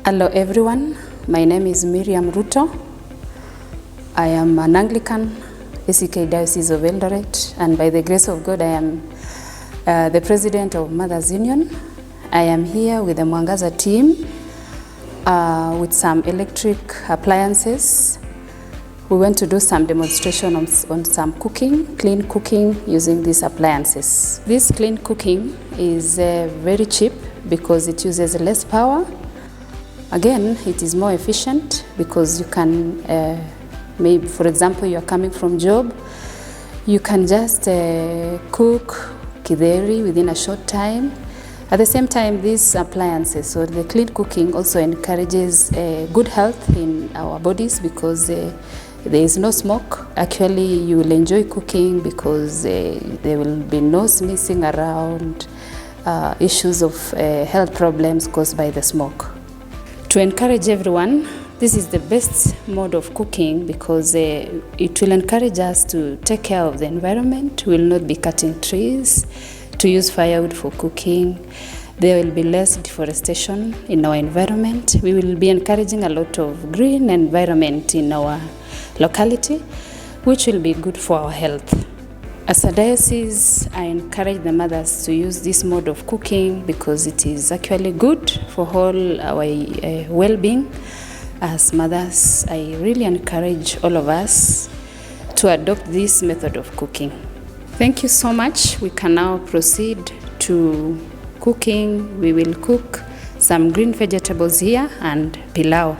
Hello everyone, my name is Miriam Rutto. I am an Anglican, EPC Diocese of Eldoret, and by the grace of God I am the President of Mothers Union. I am here with the Mwangaza team with some electric appliances. We went to do some demonstration on some cooking, clean cooking using these appliances. This clean cooking is very cheap because it uses less power. Again, it is more efficient because you can, maybe for example, you are coming from job, you can just cook kidheri within a short time. At the same time, these appliances, so the clean cooking also encourages good health in our bodies because there is no smoke. Actually, you will enjoy cooking because there will be no sneezing around, issues of health problems caused by the smoke. To encourage everyone, this is the best mode of cooking because it will encourage us to take care of the environment. We will not be cutting trees, to use firewood for cooking. There will be less deforestation in our environment. We will be encouraging a lot of green environment in our locality, which will be good for our health. As a diocese, I encourage the mothers to use this mode of cooking because it is actually good for all our well-being. As mothers, I really encourage all of us to adopt this method of cooking. Thank you so much. We can now proceed to cooking. We will cook some green vegetables here and pilau.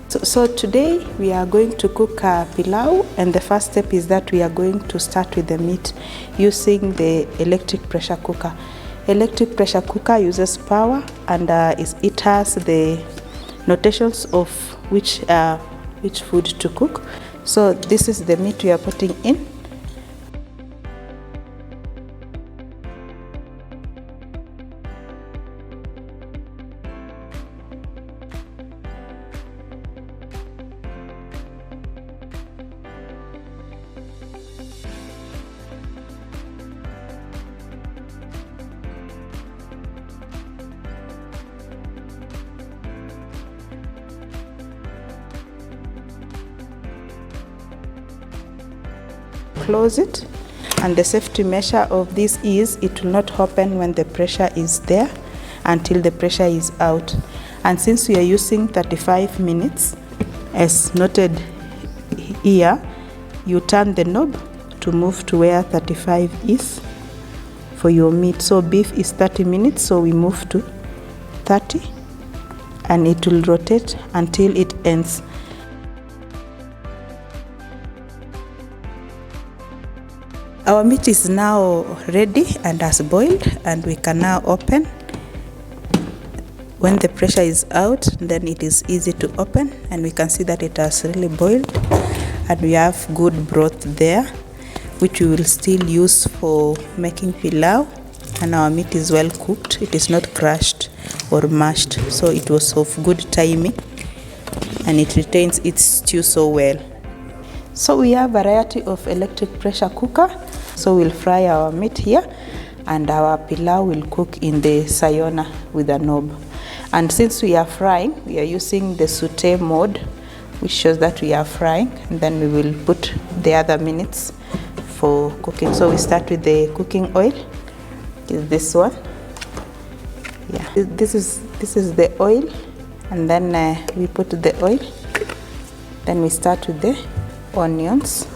So today we are going to cook pilau, and the first step is that we are going to start with the meat using the electric pressure cooker. Electric pressure cooker uses power and it has the notations of which food to cook. So this is the meat we are putting in. Close it, and the safety measure of this is it will not open when the pressure is there until the pressure is out. And since we are using 35 minutes as noted here, you turn the knob to move to where 35 is for your meat. So beef is 30 minutes, so we move to 30 and it will rotate until it ends. Our meat is now ready and has boiled, and we can now open. When the pressure is out, then it is easy to open, and we can see that it has really boiled and we have good broth there, which we will still use for making pilau. And our meat is well cooked, it is not crushed or mashed, so it was of good timing and it retains its stew so well. So we have a variety of electric pressure cooker. So we'll fry our meat here and our pilau will cook in the sayona with a knob. And since we are frying, we are using the saute mode, which shows that we are frying, and then we will put the other minutes for cooking. So we start with the cooking oil. Is this one? Yeah, this is the oil, and then we put the oil. Then we start with the onions.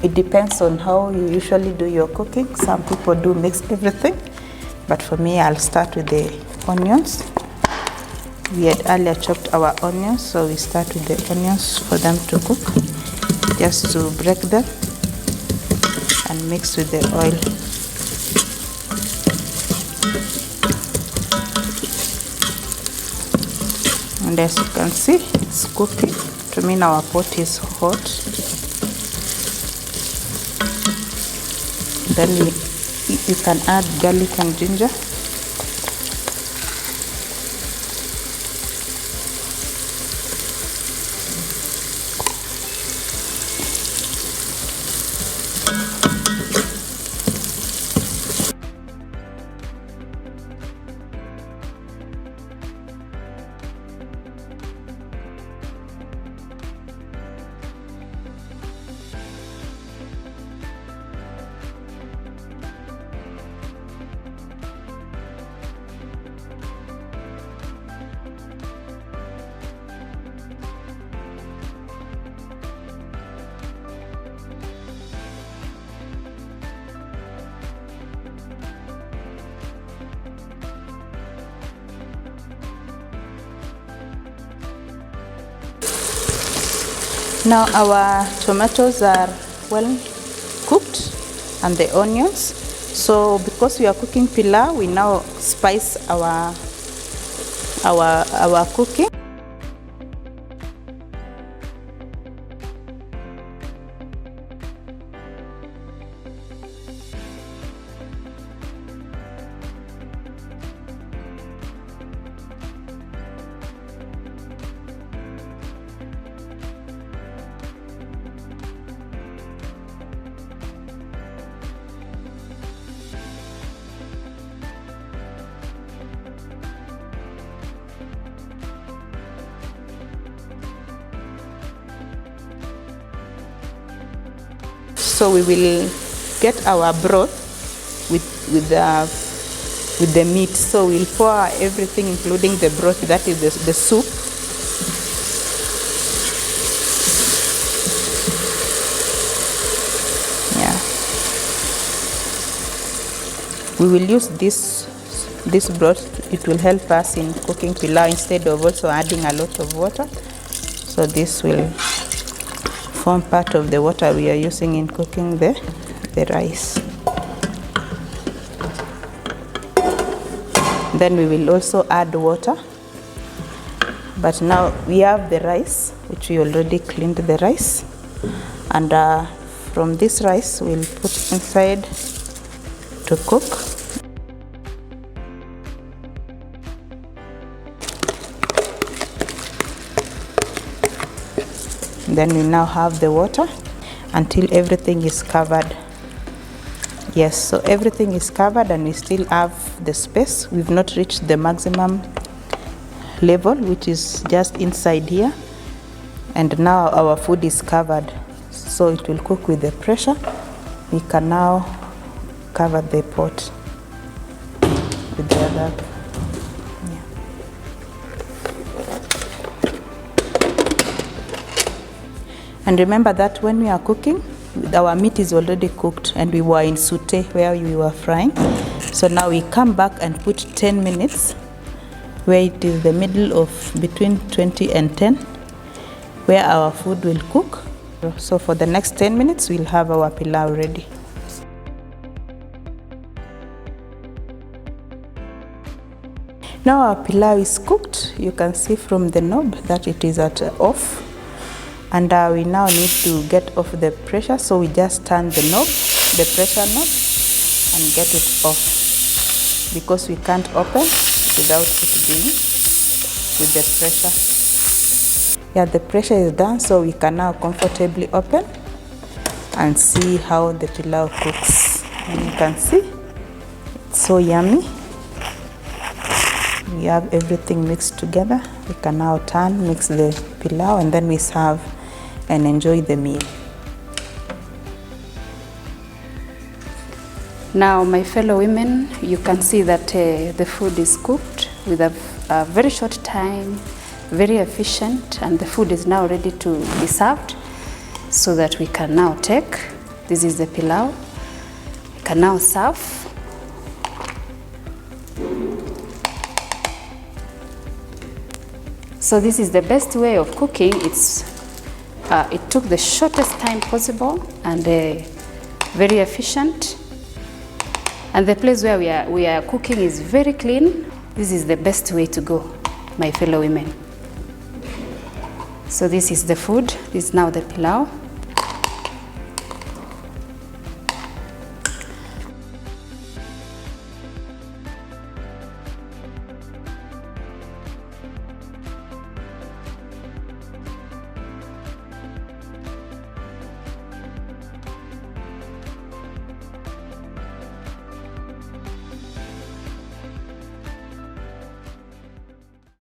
It depends on how you usually do your cooking. Some people do mix everything, but for me, I'll start with the onions. We had earlier chopped our onions, so we start with the onions for them to cook, just to break them and mix with the oil. And as you can see, it's cooking. To me, our pot is hot. Then you can add garlic and ginger. Now our tomatoes are well cooked and the onions. So because we are cooking pilau, we now spice our cooking. So we will get our broth with the meat. So we'll pour everything, including the broth, that is the soup. Yeah. We will use this broth. It will help us in cooking pilau instead of also adding a lot of water. So this will form part of the water we are using in cooking the rice. Then we will also add water. But now we have the rice, which we already cleaned the rice. And from this rice, we'll put inside to cook. Then we now have the water until everything is covered. Yes, so everything is covered and we still have the space. We've not reached the maximum level, which is just inside here. And now our food is covered, so it will cook with the pressure. We can now cover the pot with the other. And remember that when we are cooking, our meat is already cooked and we were in saute where we were frying. So now we come back and put 10 minutes where it is the middle of between 20 and 10 where our food will cook. So for the next 10 minutes, we'll have our pilau ready. Now our pilau is cooked. You can see from the knob that it is at off. And we now need to get off the pressure, so we just turn the knob, the pressure knob, and get it off, because we can't open without it being with the pressure. Yeah, the pressure is done, so we can now comfortably open and see how the pilau cooks. And you can see, it's so yummy. We have everything mixed together. We can now turn, mix the pilau, and then we serve and enjoy the meal. Now, my fellow women, you can see that the food is cooked with a very short time, very efficient, and the food is now ready to be served, so that we can now take. This is the pilau. We can now serve. So this is the best way of cooking. It took the shortest time possible and very efficient. And the place where we are cooking is very clean. This is the best way to go, my fellow women. So this is the food. This is now the pilau.